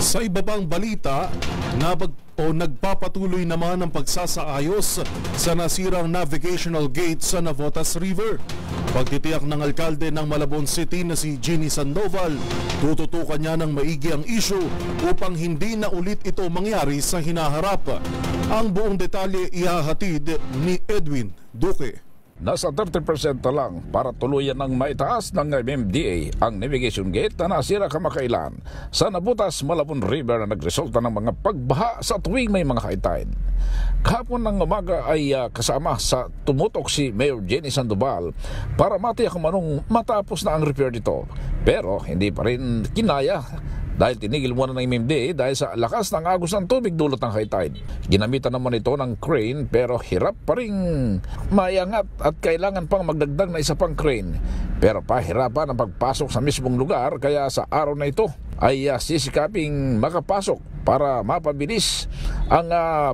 Sa iba pang balita, nagpapatuloy naman ang pagsasaayos sa nasirang navigational gate sa Navotas River. Pagtitiyak ng alkalde ng Malabon City na si Ginny Sandoval, tututukan niya ng maigi ang issue upang hindi na ulit ito mangyari sa hinaharap. Ang buong detalye ihahatid ni Edwin Duque. Nasa 30% na lang para tuluyan ng maitaas ng MMDA ang navigation gate na nasira kamakailan sa Navotas, Malabon River na nagresulta ng mga pagbaha sa tuwing may mga high-tide. Kahapon ng umaga ay kasama sa tumutok si Mayor Ginny Sandoval para matiyak kung anong matapos na ang repair nito. Pero hindi pa rin kinaya dahil tinigil muna ng MMDA dahil sa lakas ng agos ng tubig dulot ng high tide. Ginamitan naman ito ng crane pero hirap pa rin maiangat at kailangan pang magdagdag na isa pang crane. Pero pahirapan ang pagpasok sa mismong lugar kaya sa araw na ito ay sisikaping makapasok para mapabilis ang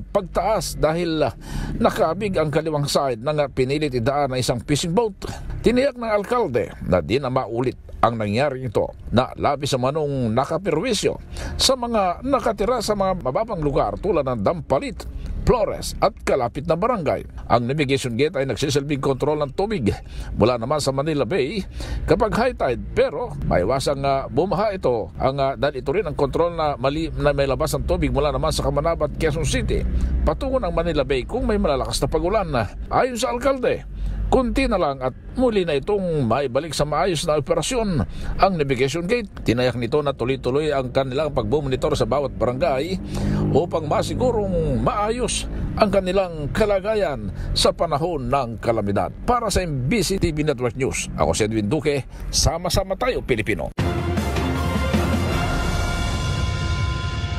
pagtaas dahil nakabig ang kaliwang side ng pinilit idaan na isang fishing boat. Tiniyak ng alkalde na di na maulit ang nangyari ito na labis sa manong nakapirwisyo sa mga nakatira sa mga mababang lugar tulad ng Dampalit, Flores at kalapit na barangay. Ang navigation gate ay nagsisilbing kontrol ng tubig mula naman sa Manila Bay kapag high tide pero maiwasang bumaha ito dahil ito rin ang kontrol na may labas ng tubig mula naman sa Camanaba at Quezon City patungo ng Manila Bay kung may malalakas na pagulan. Ayon sa alkalde, kunti na lang at muli na itong maibalik sa maayos na operasyon ang navigation gate. Tinayak nito na tuloy-tuloy ang kanilang pagbumonitor sa bawat barangay upang masigurong maayos ang kanilang kalagayan sa panahon ng kalamidad. Para sa MBC TV Network News, ako si Edwin Duque, sama-sama tayo Pilipino.